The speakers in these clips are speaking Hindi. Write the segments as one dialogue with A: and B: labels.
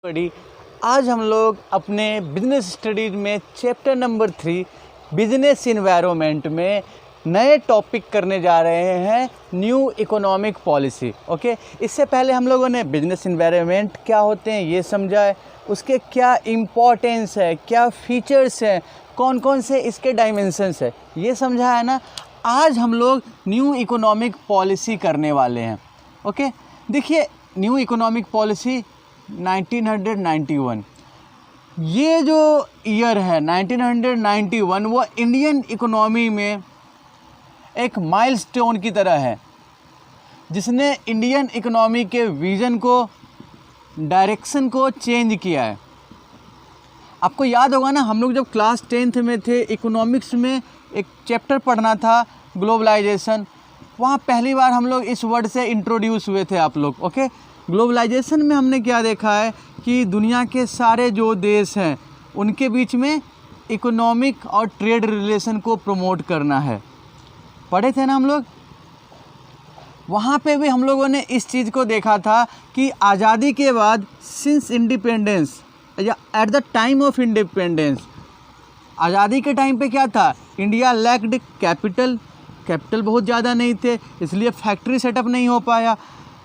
A: बड़ी आज हम लोग अपने बिजनेस स्टडीज में चैप्टर नंबर 3 बिजनेस इन्वायरमेंट में नए टॉपिक करने जा रहे हैं, न्यू इकोनॉमिक पॉलिसी। ओके, इससे पहले हम लोगों ने बिजनेस इन्वायरमेंट क्या होते हैं ये समझा है, उसके क्या इम्पोर्टेंस है, क्या फीचर्स हैं, कौन कौन से इसके डायमेंशंस है ये समझा है ना। आज हम लोग न्यू इकोनॉमिक पॉलिसी करने वाले हैं। ओके, देखिए न्यू इकोनॉमिक पॉलिसी 1991, ये जो ईयर है 1991 वो इंडियन इकोनॉमी में एक माइलस्टोन की तरह है, जिसने इंडियन इकोनॉमी के विज़न को, डायरेक्शन को चेंज किया है। आपको याद होगा ना, हम लोग जब क्लास 10th में थे, इकोनॉमिक्स में एक चैप्टर पढ़ना था ग्लोबलाइजेशन, वहाँ पहली बार हम लोग इस वर्ड से इंट्रोड्यूस हुए थे आप लोग। ओके, ग्लोबलाइजेशन में हमने क्या देखा है कि दुनिया के सारे जो देश हैं उनके बीच में इकोनॉमिक और ट्रेड रिलेशन को प्रमोट करना है। पढ़े थे ना हम लोग, वहाँ पे भी हम लोगों ने इस चीज़ को देखा था कि आज़ादी के बाद, सिंस इंडिपेंडेंस या at the time of independence, आज़ादी के टाइम पे क्या था, इंडिया लैक्ड कैपिटल बहुत ज़्यादा नहीं थे, इसलिए फैक्ट्री सेटअप नहीं हो पाया।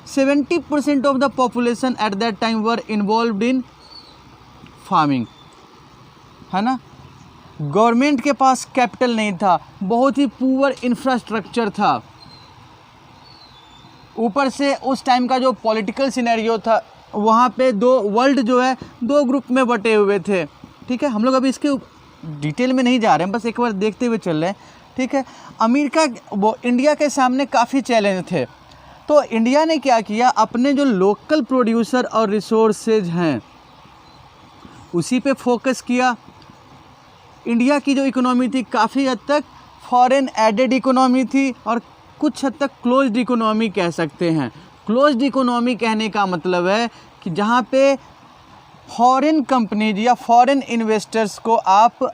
A: 70% of the population at that time were involved in farming, है ना। गवर्नमेंट के पास कैपिटल नहीं था, बहुत ही पुअर इंफ्रास्ट्रक्चर था। ऊपर से उस टाइम का जो पॉलिटिकल सिनेरियो था, वहाँ पे वर्ल्ड जो है दो ग्रुप में बटे हुए थे। ठीक है, हम लोग अभी इसके डिटेल में नहीं जा रहे हैं, बस एक बार देखते हुए चल रहे हैं। ठीक है, इंडिया के सामने काफ़ी चैलेंज थे, तो इंडिया ने क्या किया, अपने जो लोकल प्रोड्यूसर और रिसोर्सेज हैं उसी पे फोकस किया। इंडिया की जो इकोनॉमी थी काफ़ी हद तक फॉरेन एडेड इकोनॉमी थी और कुछ हद तक क्लोज्ड इकोनॉमी कह सकते हैं। क्लोज्ड इकोनॉमी कहने का मतलब है कि जहाँ पे फॉरेन कंपनीज या फॉरेन इन्वेस्टर्स को आप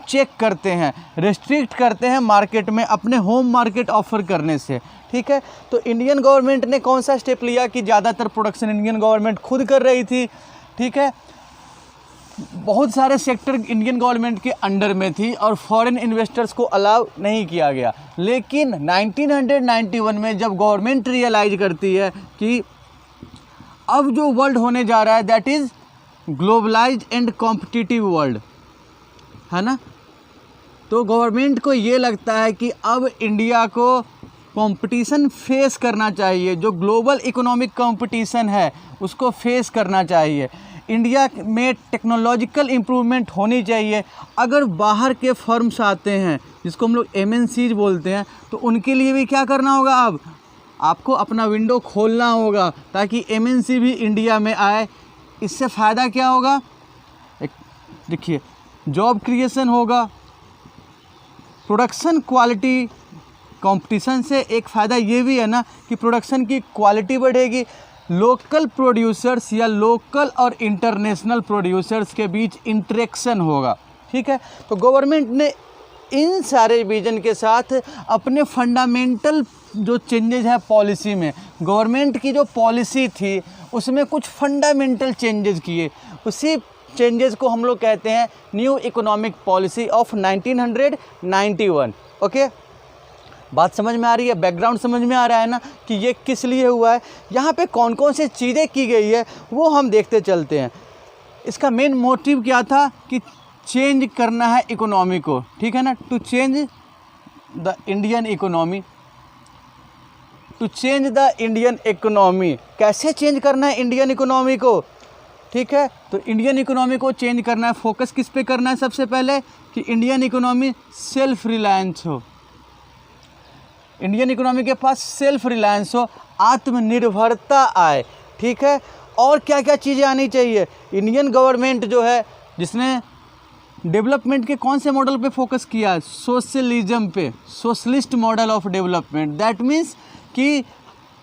A: चेक करते हैं, रेस्ट्रिक्ट करते हैं मार्केट में अपने होम मार्केट ऑफर करने से। ठीक है, तो इंडियन गवर्नमेंट ने कौन सा स्टेप लिया कि ज़्यादातर प्रोडक्शन इंडियन गवर्नमेंट खुद कर रही थी। ठीक है, बहुत सारे सेक्टर इंडियन गवर्नमेंट के अंडर में थी और फॉरेन इन्वेस्टर्स को अलाउ नहीं किया गया। लेकिन 1991 में जब गवर्नमेंट रियलाइज करती है कि अब जो वर्ल्ड होने जा रहा है that is globalised and competitive world, है ना, तो गवर्नमेंट को ये लगता है कि अब इंडिया को कंपटीशन फेस करना चाहिए, जो ग्लोबल इकोनॉमिक कंपटीशन है उसको फेस करना चाहिए। इंडिया में टेक्नोलॉजिकल इम्प्रूवमेंट होनी चाहिए। अगर बाहर के फर्म्स आते हैं जिसको हम लोग MNCs बोलते हैं, तो उनके लिए भी क्या करना होगा, अब आपको अपना विंडो खोलना होगा ताकि MNC भी इंडिया में आए। इससे फ़ायदा क्या होगा, देखिए जॉब क्रिएशन होगा, प्रोडक्शन क्वालिटी, कंपटीशन से एक फ़ायदा ये भी है ना कि प्रोडक्शन की क्वालिटी बढ़ेगी, लोकल प्रोड्यूसर्स या लोकल और इंटरनेशनल प्रोड्यूसर्स के बीच इंटरेक्शन होगा। ठीक है, तो गवर्नमेंट ने इन सारे विजन के साथ अपने फंडामेंटल जो चेंजेस है पॉलिसी में, गवर्नमेंट की जो पॉलिसी थी उसमें कुछ फंडामेंटल चेंजेस किए। उसी चेंजेस को हम लोग कहते हैं new economic policy of 1991। Okay, बात समझ में आ रही है, बैकग्राउंड समझ में आ रहा है ना कि ये किस लिए हुआ है, यहाँ पे कौन कौन से चीज़ें की गई है वो हम देखते चलते हैं। इसका मेन मोटिव क्या था कि चेंज करना है इकोनॉमी को। ठीक है ना, to change the Indian economy, to change the Indian economy. कैसे चेंज करना है इंडियन इकोनॉमी को, ठीक है, तो इंडियन इकोनॉमी को चेंज करना है, फोकस किस पे करना है, सबसे पहले कि इंडियन इकोनॉमी सेल्फ रिलायंस हो, इंडियन इकोनॉमी के पास सेल्फ रिलायंस हो, आत्मनिर्भरता आए। ठीक है, और क्या क्या चीज़ें आनी चाहिए, इंडियन गवर्नमेंट जो है जिसने डेवलपमेंट के कौन से मॉडल पे फोकस किया, सोशलिज्म पे, socialist model of development. That means कि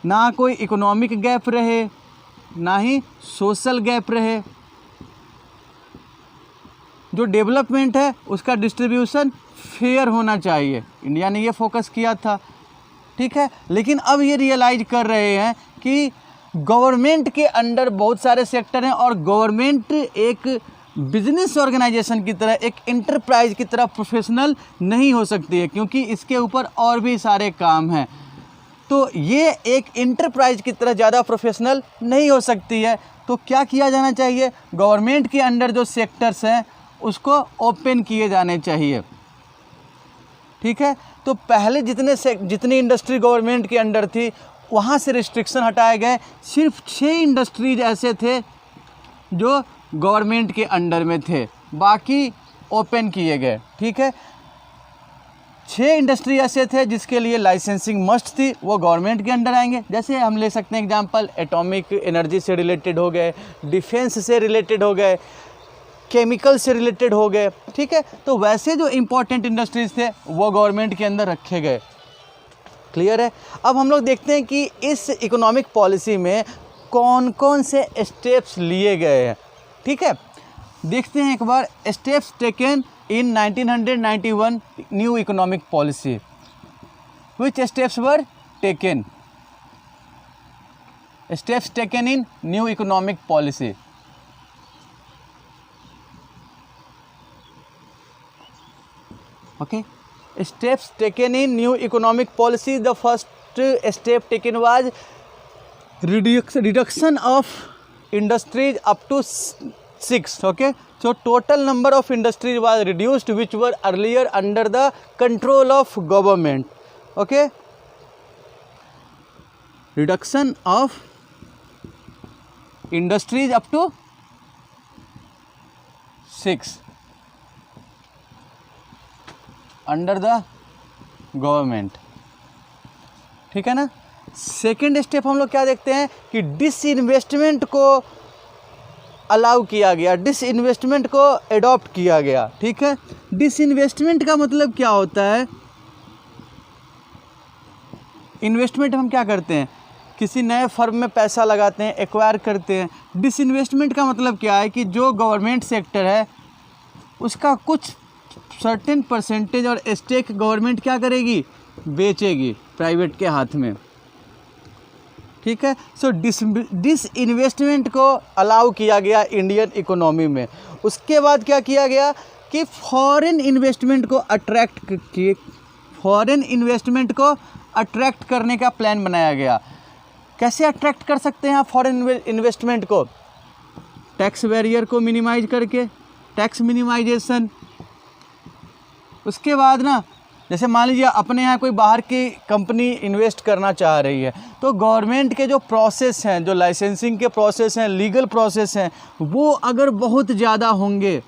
A: ना कोई इकोनॉमिक गैप रहे, ना ही सोशल गैप रहे, जो डेवलपमेंट है उसका डिस्ट्रीब्यूशन फेयर होना चाहिए, इंडिया ने ये फोकस किया था। ठीक है, लेकिन अब ये रियलाइज कर रहे हैं कि गवर्नमेंट के अंडर बहुत सारे सेक्टर हैं और गवर्नमेंट एक बिजनेस ऑर्गेनाइजेशन की तरह, एक इंटरप्राइज की तरह प्रोफेशनल नहीं हो सकती है, क्योंकि इसके ऊपर और भी सारे काम हैं। तो ये एक इंटरप्राइज की तरह ज़्यादा प्रोफेशनल नहीं हो सकती है। तो क्या किया जाना चाहिए, गवर्नमेंट के अंडर जो सेक्टर्स हैं उसको ओपन किए जाने चाहिए। ठीक है, तो पहले जितनी इंडस्ट्री गवर्नमेंट के अंडर थी वहाँ से रिस्ट्रिक्शन हटाए गए। सिर्फ 6 इंडस्ट्रीज ऐसे थे जो गवर्नमेंट के अंडर में थे, बाकी ओपन किए गए। ठीक है, 6 इंडस्ट्री ऐसे थे जिसके लिए लाइसेंसिंग मस्ट थी, वो गवर्नमेंट के अंडर आएंगे। जैसे हम ले सकते हैं एग्जांपल, एटॉमिक एनर्जी से रिलेटेड हो गए, डिफेंस से रिलेटेड हो गए, केमिकल से रिलेटेड हो गए। ठीक है, तो वैसे जो इम्पोर्टेंट इंडस्ट्रीज थे वो गवर्नमेंट के अंदर रखे गए। क्लियर है। अब हम लोग देखते हैं कि इस इकोनॉमिक पॉलिसी में कौन कौन से स्टेप्स लिए गए हैं। ठीक है, देखते हैं एक बार steps taken in 1991 new economic policy. Which steps were taken? Steps taken in new economic policy. Okay, steps taken in new economic policy. The first step taken was reduction of industries up to 6. Okay, so total number of industries was reduced which were earlier under the control of government. Okay, reduction of industries up to 6 under the government. ठीक है ना। सेकेंड स्टेप हम लोग क्या देखते हैं कि डिसइन्वेस्टमेंट को अलाउ किया गया, डिसइन्वेस्टमेंट को एडॉप्ट किया गया। ठीक है, डिसइन्वेस्टमेंट का मतलब क्या होता है? इन्वेस्टमेंट हम क्या करते हैं, किसी नए फर्म में पैसा लगाते हैं, एक्वायर करते हैं। डिसइन्वेस्टमेंट का मतलब क्या है कि जो गवर्नमेंट सेक्टर है उसका कुछ सर्टेन परसेंटेज और स्टेक गवर्नमेंट क्या करेगी, बेचेगी प्राइवेट के हाथ में। ठीक है, सो डिसइन्वेस्टमेंट को अलाउ किया गया इंडियन इकोनॉमी में। उसके बाद क्या किया गया कि फॉरेन इन्वेस्टमेंट को अट्रैक्ट करने का प्लान बनाया गया। कैसे अट्रैक्ट कर सकते हैं फॉरेन इन्वेस्टमेंट को? टैक्स बैरियर को मिनिमाइज करके, टैक्स मिनिमाइजेशन। उसके बाद ना, जैसे मान लीजिए अपने यहाँ कोई बाहर की कंपनी इन्वेस्ट करना चाह रही है, तो गवर्नमेंट के जो प्रोसेस हैं, जो लाइसेंसिंग के प्रोसेस हैं, लीगल प्रोसेस हैं, वो अगर बहुत ज़्यादा होंगे,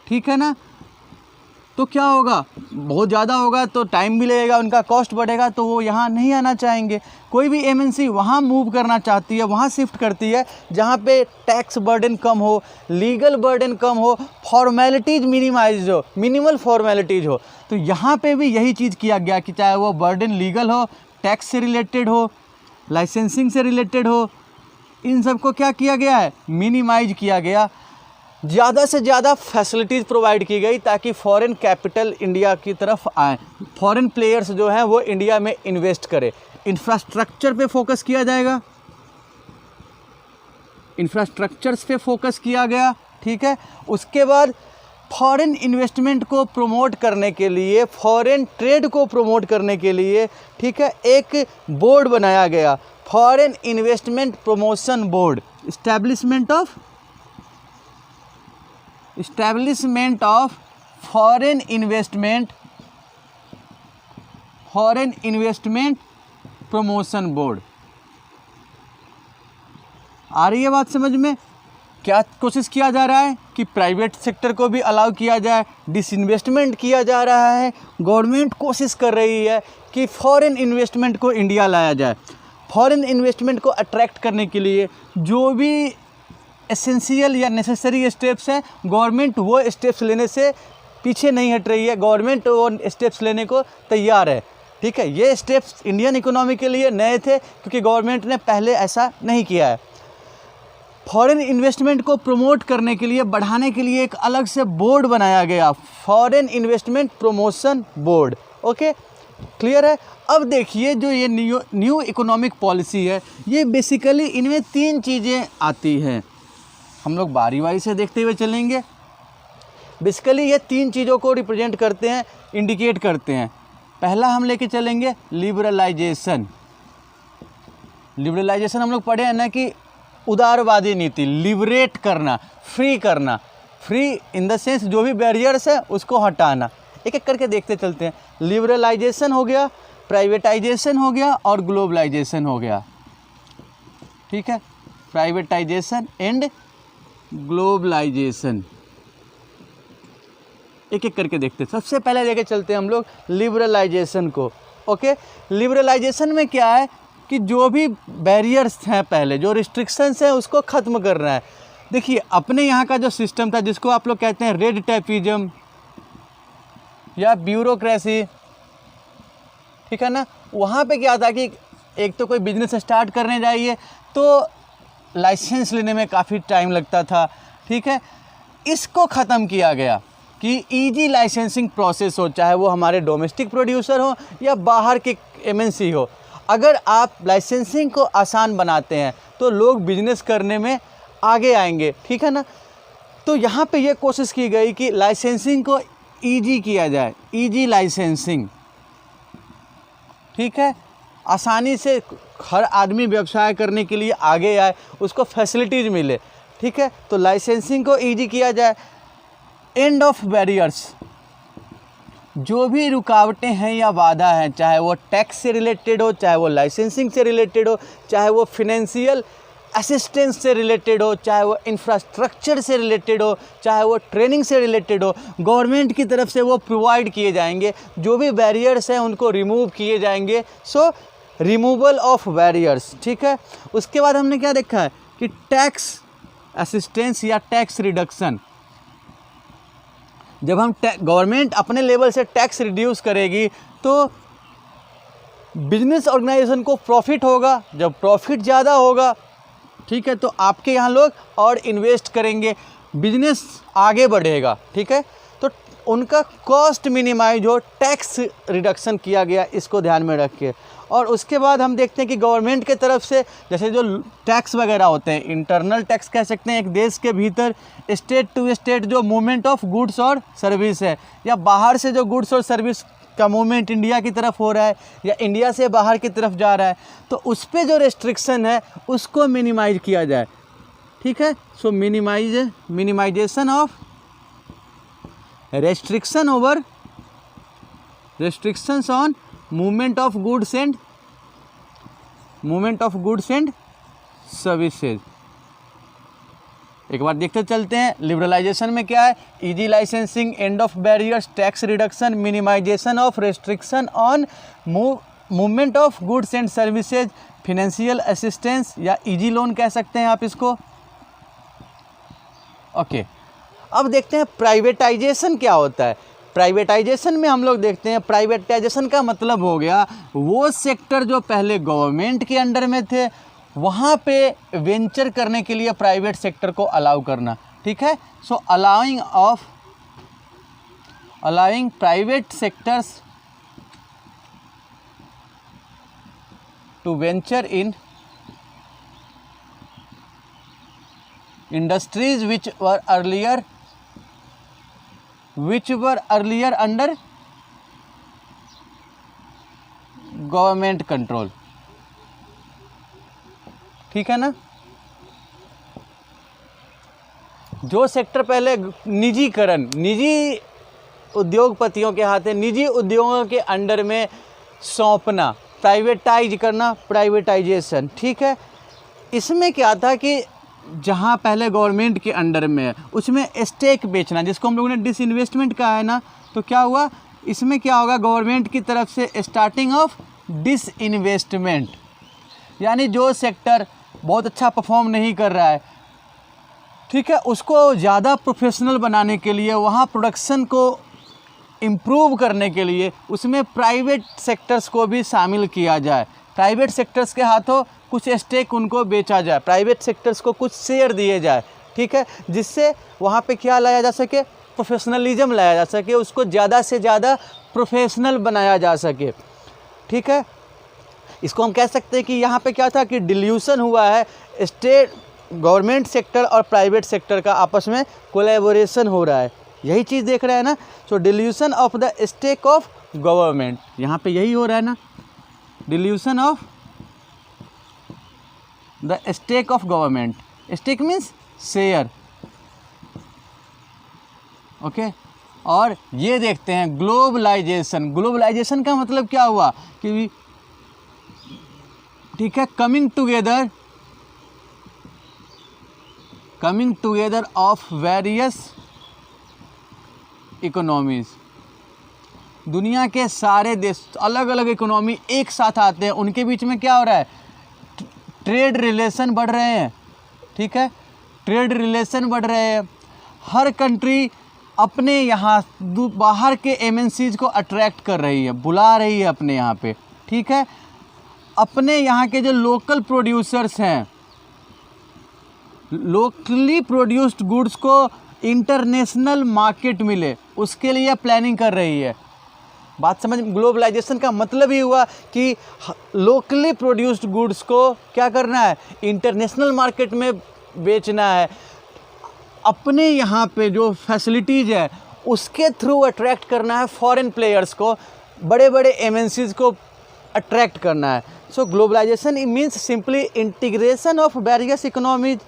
A: ठीक है ना, तो क्या होगा, बहुत ज़्यादा होगा तो टाइम भी लगेगा, उनका कॉस्ट बढ़ेगा, तो वो यहाँ नहीं आना चाहेंगे। कोई भी एमएनसी वहाँ मूव करना चाहती है, वहाँ शिफ्ट करती है जहाँ पे टैक्स बर्डन कम हो, लीगल बर्डन कम हो, फॉर्मेलिटीज़ मिनिमाइज हो, मिनिमल फॉर्मेलिटीज़ हो। तो यहाँ पे भी यही चीज़ किया गया कि चाहे वो बर्डन लीगल हो, टैक्स से रिलेटेड हो, लाइसेंसिंग से रिलेटेड हो, इन सबको क्या किया गया है, मिनिमाइज किया गया। ज़्यादा से ज़्यादा फैसिलिटीज़ प्रोवाइड की गई ताकि फॉरेन कैपिटल इंडिया की तरफ आए, फॉरेन प्लेयर्स जो हैं वो इंडिया में इन्वेस्ट करें। इंफ्रास्ट्रक्चर पे फोकस किया जाएगा, इंफ्रास्ट्रक्चर्स पे फोकस किया गया। ठीक है, उसके बाद फॉरेन इन्वेस्टमेंट को प्रमोट करने के लिए, फॉरेन ट्रेड को प्रमोट करने के लिए, ठीक है, एक बोर्ड बनाया गया, foreign investment promotion board. establishment of foreign investment promotion board। आ रही है बात समझ में? क्या कोशिश किया जा रहा है कि प्राइवेट सेक्टर को भी अलाउ किया जाए, डिसइन्वेस्टमेंट किया जा रहा है। गवर्नमेंट कोशिश कर रही है कि फॉरेन इन्वेस्टमेंट को इंडिया लाया जाए। फॉरेन इन्वेस्टमेंट को अट्रैक्ट करने के लिए जो भी एसेंशियल या नेसेसरी स्टेप्स हैं, गवर्नमेंट वो स्टेप्स लेने से पीछे नहीं हट रही है, गवर्नमेंट वो स्टेप्स लेने को तैयार है। ठीक है, ये स्टेप्स इंडियन इकोनॉमी के लिए नए थे क्योंकि गवर्नमेंट ने पहले ऐसा नहीं किया है। फॉरेन इन्वेस्टमेंट को प्रमोट करने के लिए, बढ़ाने के लिए एक अलग से बोर्ड बनाया गया, foreign investment promotion board. Okay, clear है। अब देखिए जो ये न्यू इकोनॉमिक पॉलिसी है, ये बेसिकली इनमें 3 चीज़ें आती हैं। हम लोग बारी बारी से देखते हुए चलेंगे। बेसिकली ये 3 चीज़ों को रिप्रेजेंट करते हैं, इंडिकेट करते हैं। पहला हम लेके चलेंगे लिबरलाइजेशन। लिबरलाइजेशन हम लोग पढ़े हैं ना कि उदारवादी नीति, लिबरेट करना, फ्री करना, फ्री इन द सेंस जो भी बैरियर्स है उसको हटाना। एक एक करके देखते चलते हैं। लिबरलाइजेशन हो गया, प्राइवेटाइजेशन हो गया और ग्लोबलाइजेशन हो गया। ठीक है, प्राइवेटाइजेशन एंड ग्लोबलाइजेशन एक एक करके देखते हैं। सबसे पहले लेके चलते हैं हम लोग लिबरलाइजेशन को। ओके, लिबरलाइजेशन में क्या है कि जो भी बैरियर्स हैं, पहले जो रिस्ट्रिक्शंस हैं उसको ख़त्म करना है। देखिए अपने यहाँ का जो सिस्टम था जिसको आप लोग कहते हैं रेड टेपिज्म या ब्यूरोक्रेसी, ठीक है ना, वहाँ पे क्या था कि एक तो कोई बिजनेस स्टार्ट करने जाइए तो लाइसेंस लेने में काफ़ी टाइम लगता था। ठीक है, इसको ख़त्म किया गया कि इजी लाइसेंसिंग प्रोसेस हो, चाहे वो हमारे डोमेस्टिक प्रोड्यूसर हो या बाहर के एमएनसी हो। अगर आप लाइसेंसिंग को आसान बनाते हैं तो लोग बिजनेस करने में आगे आएंगे। ठीक है ना, तो यहाँ पे ये कोशिश की गई कि लाइसेंसिंग को इजी किया जाए, इजी लाइसेंसिंग। ठीक है, आसानी से हर आदमी व्यवसाय करने के लिए आगे आए, उसको फैसिलिटीज़ मिले। ठीक है, तो लाइसेंसिंग को इजी किया जाए। एंड ऑफ बैरियर्स, जो भी रुकावटें हैं या बाधा हैं, चाहे वो टैक्स से रिलेटेड हो, चाहे वो लाइसेंसिंग से रिलेटेड हो, चाहे वो फिनेंशियल असिस्टेंस से रिलेटेड हो, चाहे वो इंफ्रास्ट्रक्चर से रिलेटेड हो, चाहे वो ट्रेनिंग से रिलेटेड हो, गवर्नमेंट की तरफ से वो प्रोवाइड किए जाएंगे। जो भी बैरियर्स हैं उनको रिमूव किए जाएंगे। सो रिमूवल ऑफ बैरियर्स। ठीक है, उसके बाद हमने क्या देखा है कि टैक्स असिस्टेंस या टैक्स रिडक्शन। जब हम गवर्नमेंट अपने लेवल से टैक्स रिड्यूस करेगी तो बिजनेस ऑर्गेनाइजेशन को प्रॉफिट होगा। जब प्रॉफिट ज़्यादा होगा, ठीक है, तो आपके यहाँ लोग और इन्वेस्ट करेंगे, बिजनेस आगे बढ़ेगा। ठीक है, तो उनका कॉस्ट मिनिमाइज हो, टैक्स रिडक्शन किया गया, इसको ध्यान में रख के। और उसके बाद हम देखते हैं कि गवर्नमेंट के तरफ से जैसे जो टैक्स वगैरह होते हैं, इंटरनल टैक्स कह सकते हैं, एक देश के भीतर स्टेट टू स्टेट जो मूवमेंट ऑफ गुड्स और सर्विस है, या बाहर से जो गुड्स और सर्विस का मूवमेंट इंडिया की तरफ हो रहा है या इंडिया से बाहर की तरफ जा रहा है, तो उस पर जो रेस्ट्रिक्शन है उसको मिनिमाइज किया जाए। ठीक है, so minimization of restriction over restrictions on movement of goods and services. एक बार देखते चलते हैं लिबरलाइजेशन में क्या है। Easy licensing, end of barriers, tax reduction, minimization of restriction on movement of goods and services, financial assistance या इजी लोन कह सकते हैं आप इसको। ओके, अब देखते हैं प्राइवेटाइजेशन क्या होता है। प्राइवेटाइजेशन में हम लोग देखते हैं, प्राइवेटाइजेशन का मतलब हो गया वो सेक्टर जो पहले गवर्नमेंट के अंडर में थे वहाँ पे वेंचर करने के लिए प्राइवेट सेक्टर को अलाउ करना। ठीक है, so allowing private sectors to venture in industries which were earlier under government control. ठीक है ना, जो सेक्टर पहले निजीकरण, निजी उद्योगपतियों के हाथ है, निजी उद्योगों के अंडर में सौंपना, प्राइवेटाइज करना, प्राइवेटाइजेशन। ठीक है, इसमें क्या था कि जहाँ पहले गवर्नमेंट के अंडर में है उसमें स्टेक बेचना, जिसको हम लोगों ने डिसइन्वेस्टमेंट कहा है ना, तो क्या हुआ इसमें, क्या होगा गवर्नमेंट की तरफ से स्टार्टिंग ऑफ डिसइन्वेस्टमेंट, यानी जो सेक्टर बहुत अच्छा परफॉर्म नहीं कर रहा है, ठीक है, उसको ज़्यादा प्रोफेशनल बनाने के लिए, वहाँ प्रोडक्शन को इम्प्रूव करने के लिए उसमें प्राइवेट सेक्टर्स को भी शामिल किया जाए। प्राइवेट सेक्टर्स के हाथों कुछ स्टेक उनको बेचा जाए, प्राइवेट सेक्टर्स को कुछ शेयर दिए जाए। ठीक है, जिससे वहाँ पे क्या लाया जा सके, प्रोफेशनलिज्म लाया जा सके, उसको ज़्यादा से ज़्यादा प्रोफेशनल बनाया जा सके। ठीक है। इसको हम कह सकते हैं कि यहाँ पे क्या था कि डिल्यूशन हुआ है, स्टेट गवर्नमेंट सेक्टर और प्राइवेट सेक्टर का आपस में कोलैबोरेशन हो रहा है, यही चीज़ देख रहे हैं ना। So dilution of the stake of government, यहाँ पे यही हो रहा है ना, dilution of the stake of government, stake means share, okay. और ये देखते हैं ग्लोबलाइजेशन, ग्लोबलाइजेशन का मतलब क्या हुआ कि ठीक है, coming together of various economies, दुनिया के सारे देश अलग अलग इकोनॉमी एक साथ आते हैं, उनके बीच में क्या हो रहा है, ट्रेड रिलेशन बढ़ रहे हैं, ठीक है, ट्रेड रिलेशन बढ़ रहे हैं। हर कंट्री अपने यहाँ बाहर के एमएनसीज को अट्रैक्ट कर रही है, बुला रही है अपने यहाँ पे, ठीक है। अपने यहाँ के जो लोकल प्रोड्यूसर्स हैं, लोकली प्रोड्यूस्ड गुड्स को इंटरनेशनल मार्केट मिले, उसके लिए प्लानिंग कर रही है। बात समझ, ग्लोबलाइजेशन का मतलब ही हुआ कि लोकली प्रोड्यूस्ड गुड्स को क्या करना है, इंटरनेशनल मार्केट में बेचना है। अपने यहाँ पे जो फैसिलिटीज़ है उसके थ्रू अट्रैक्ट करना है फॉरेन प्लेयर्स को, बड़े बड़े एमएनसीज को अट्रैक्ट करना है। So globalization means simply integration of various economies,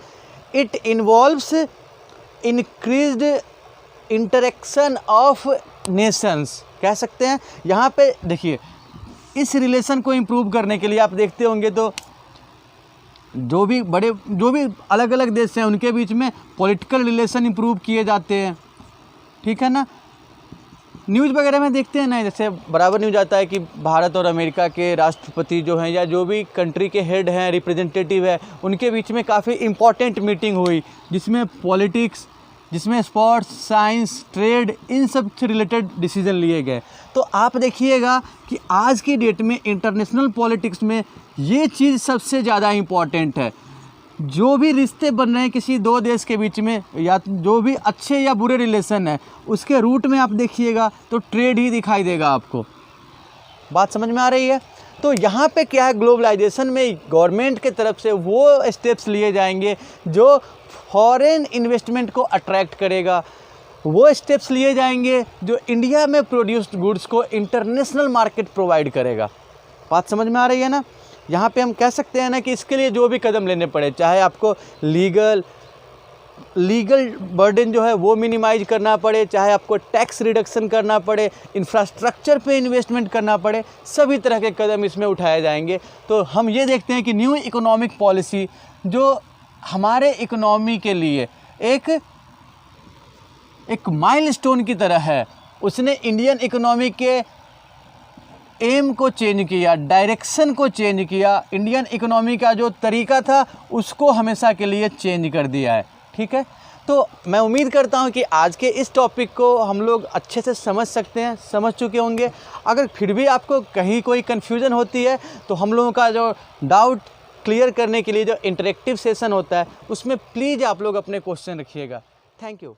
A: it involves increased interaction of nations, कह सकते हैं। यहाँ पे देखिए, इस रिलेशन को इम्प्रूव करने के लिए आप देखते होंगे तो जो भी अलग अलग देश हैं उनके बीच में पॉलिटिकल रिलेशन इम्प्रूव किए जाते हैं, ठीक है ना। न्यूज़ वगैरह में देखते हैं ना, जैसे बराबर न्यूज़ आता है कि भारत और अमेरिका के राष्ट्रपति जो हैं या जो भी कंट्री के हेड हैं, रिप्रेजेंटेटिव है, उनके बीच में काफ़ी इम्पॉर्टेंट मीटिंग हुई, जिसमें पॉलिटिक्स, जिसमें स्पोर्ट्स, साइंस, ट्रेड, इन सब से रिलेटेड डिसीजन लिए गए। तो आप देखिएगा कि आज की डेट में इंटरनेशनल पॉलिटिक्स में ये चीज़ सबसे ज़्यादा इम्पॉर्टेंट है। जो भी रिश्ते बन रहे हैं किसी दो देश के बीच में, या जो भी अच्छे या बुरे रिलेशन है, उसके रूट में आप देखिएगा तो ट्रेड ही दिखाई देगा आपको। बात समझ में आ रही है। तो यहाँ पे क्या है, ग्लोबलाइजेशन में गवर्नमेंट के तरफ से वो स्टेप्स लिए जाएंगे जो फॉरेन इन्वेस्टमेंट को अट्रैक्ट करेगा, वो स्टेप्स लिए जाएंगे जो इंडिया में प्रोड्यूस्ड गुड्स को इंटरनेशनल मार्केट प्रोवाइड करेगा। बात समझ में आ रही है ना। यहाँ पे हम कह सकते हैं ना कि इसके लिए जो भी कदम लेने पड़े, चाहे आपको लीगल बर्डन जो है वो मिनिमाइज करना पड़े, चाहे आपको टैक्स रिडक्शन करना पड़े, इंफ्रास्ट्रक्चर पे इन्वेस्टमेंट करना पड़े, सभी तरह के कदम इसमें उठाए जाएंगे। तो हम ये देखते हैं कि न्यू इकोनॉमिक पॉलिसी जो हमारे इकोनॉमी के लिए एक माइलस्टोन की तरह है, उसने इंडियन इकोनॉमी के एम को चेंज किया, डायरेक्शन को चेंज किया, इंडियन इकोनॉमी का जो तरीका था उसको हमेशा के लिए चेंज कर दिया है, ठीक है। तो मैं उम्मीद करता हूं कि आज के इस टॉपिक को हम लोग अच्छे से समझ चुके होंगे। अगर फिर भी आपको कहीं कोई कन्फ्यूज़न होती है तो हम लोगों का जो डाउट क्लियर करने के लिए जो इंटरेक्टिव सेशन होता है उसमें प्लीज़ आप लोग अपने क्वेश्चन रखिएगा। Thank you.